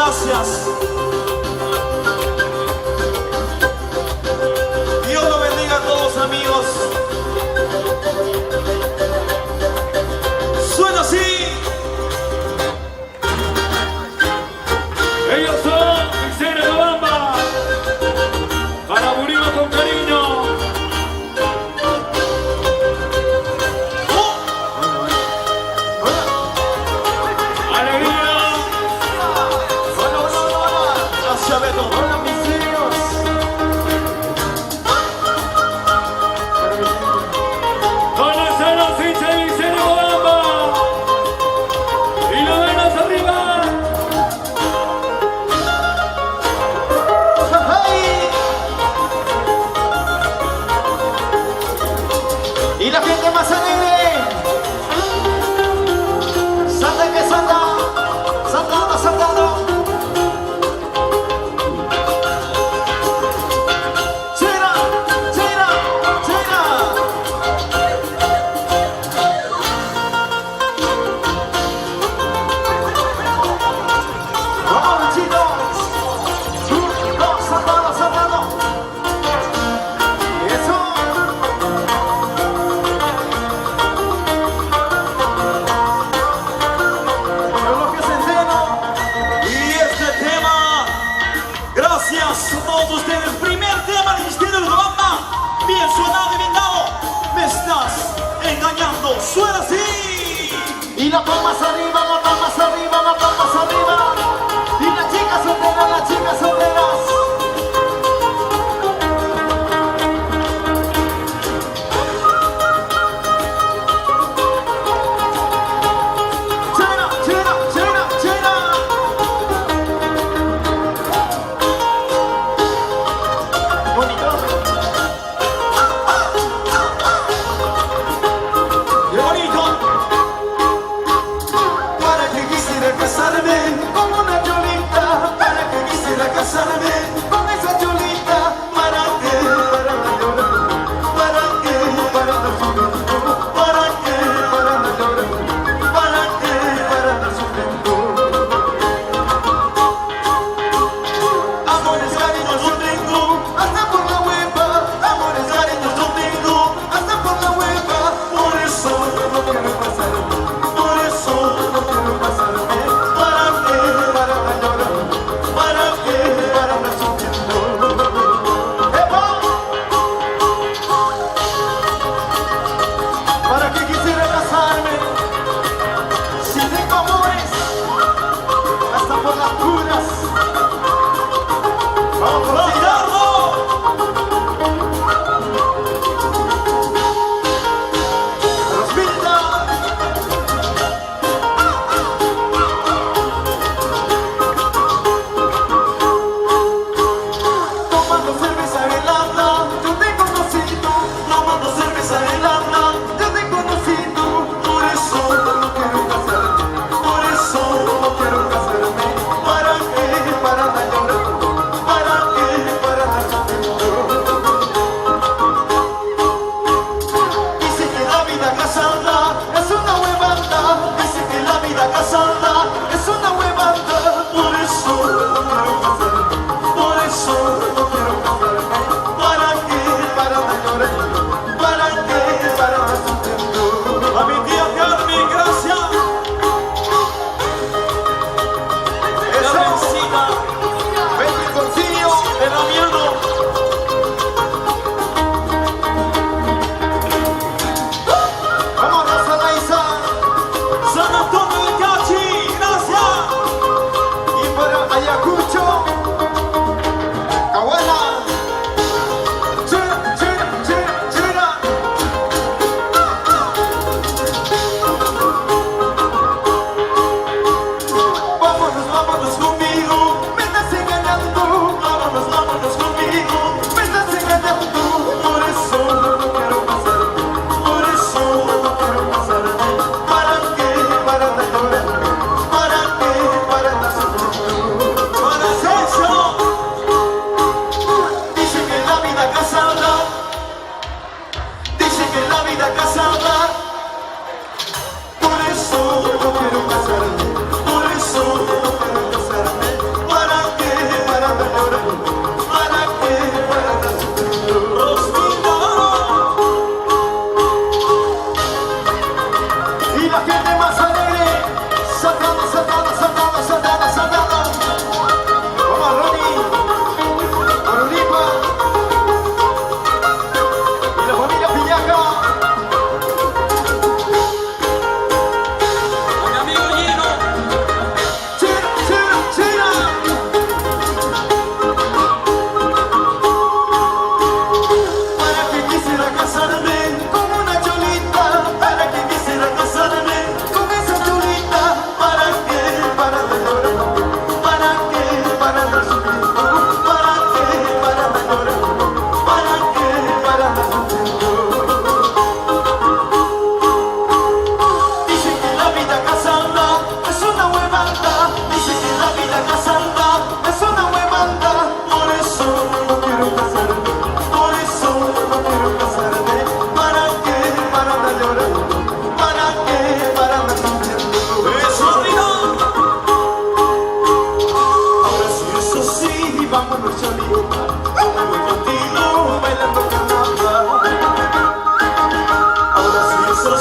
gracias. Dios lo bendiga a todos, amigos. Suena así. Ellos son Miseria de Bamba. Para morirnos con cariño. Hola, mis hijos. Con las alas hincha de Miseria de Bamba. Y las venas arriba. ¡Hey! Y la gente más alegre. Salta que salta. Saltando, saltando. Gracias a todos ustedes. Primer tema del Misterio de Bamba. Bien sonado y bien dado. Me estás engañando. Suena así. Y la palmas arriba, la palmas arriba, la palmas arriba. Y las chicas solteras, las chicas solteras. Chena, chena, chena, chena. Casarme con una cholita, para que quisiera casarme con esa cholita, para qué, para la llorar, para qué, para la juventud, para qué, para la llorar, para qué, para la juventud. Amores, cariños yo tengo, hasta por la hueva, amores, cariños yo tengo, hasta por la hueva, por eso no quiero casarme, por eso no quiero casarme. San Antonio de Cachi.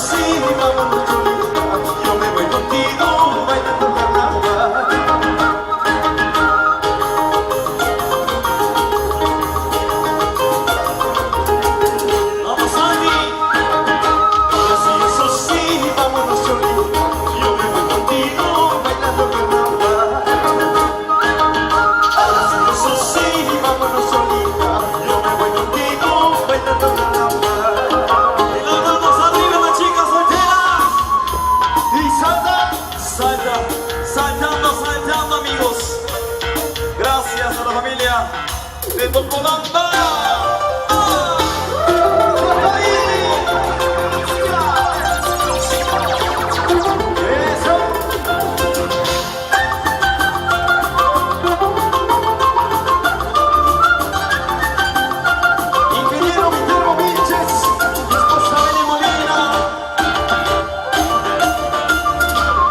sí, vámonos Cholita, yo me voy contigo bailando carnaval. Vamos Andy, ahora sí, eso sí, vámonos Cholita, yo me voy contigo bailando carnaval. Ahora sí, eso sí, vámonos Cholita, yo me voy contigo bailando carnaval. Y las manos arriba, las chicas solteras. Y salta, salta, saltando amigos. Gracias a la familia de Tocobamba. Ingeniero Guillermo Vilches, mi esposa Beni Molina.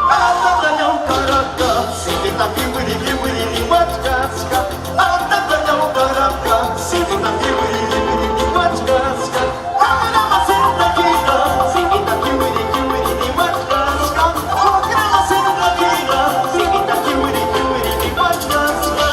Atatayau Caracas, Singita Kiwiri Kiwiri Niwachkaska. Atatayau Caracas, Singita Kiwiri Kiwiri Niwachkaska. Ana Macenta Kita, Singita Kiwiri Kiwiri Niwachkaska. Okra Macenta Kita, Singita Kiwiri Kiwiri Niwachkaska.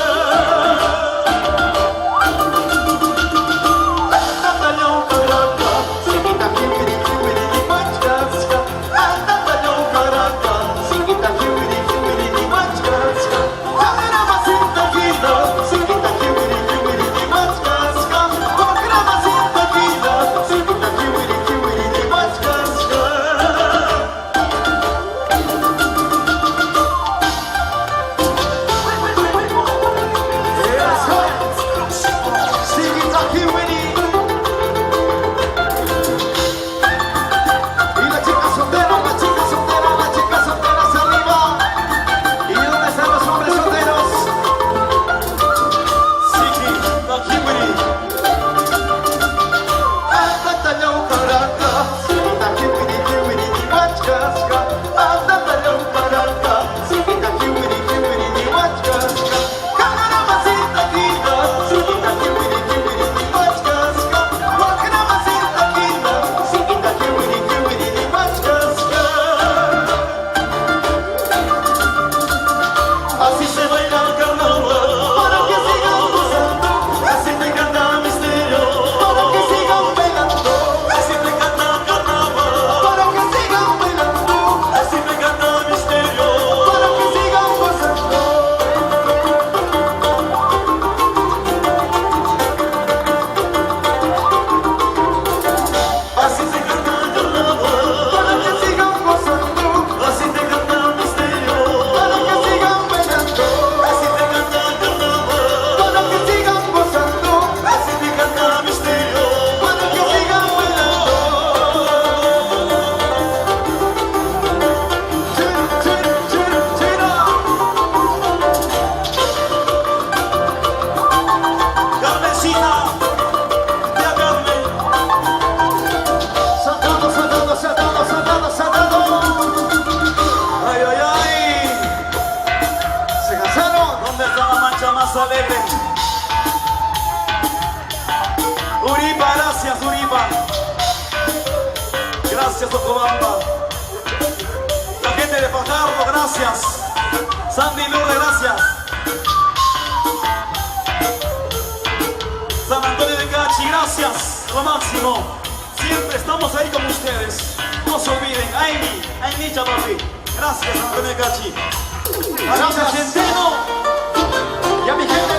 Atatayau Caracas, Singita Kiwiri Kiwiri Niwachkaska. Atatayau Caracas, Singita Kiwiri Kiwiri Niwachkaska. Ana Macenta Kita, Singita Kiwiri Kiwiri Niwachkaska. Okra Macenta Kita, Singita Kiwiri Kiwiri Niwachkaska. Singita Kiwiri. Y las chicas solteras, las chicas solteras, las chicas solteras arriba. ¿Y dónde están los hombres solteros? Singita Kiwiri. Atatayau Caracas, Singita Kiwiri Kiwiri Niwachkaska. Atatayau Caracas, Singita Kiwiri Kiwiri Niwachkaska. Kana Macenta Kita, Singita Kiwiri Kiwiri Niwachkaska. Wakana Macenta Kita, Singita Kiwiri Kiwiri Niwachkaska. Así se baila el carnaval, para que sigan gozando. Así te canta misterio, para que sigan bailando. Así te canta carnaval, para que sigan bailando. Así te canta misterio, para que sigan gozando. Así te canta carnaval, para que sigan gozando. Así te canta misterio, para que sigan bailando. Así te canta carnaval, para que sigan gozando. Así te canta misterio, para que sigan bailando. Chera. Carmencita, ya Carmen. Saltando, saltando, saltando, saltando, saltando. Ay, ay, ay. ¿Se cansaron? ¿Dónde está la mancha más alegre? Uripa, gracias, Uripa. Gracias, Tocobamba. La gente de Fajardo, gracias. Sandy Lourdes, gracias. San Antonio de Cachi, gracias. Lo máximo. Siempre estamos ahí con ustedes. No se olviden. Aini, papi. Gracias, San Antonio de Cachi. Gracias, Centeno. Y a mi gente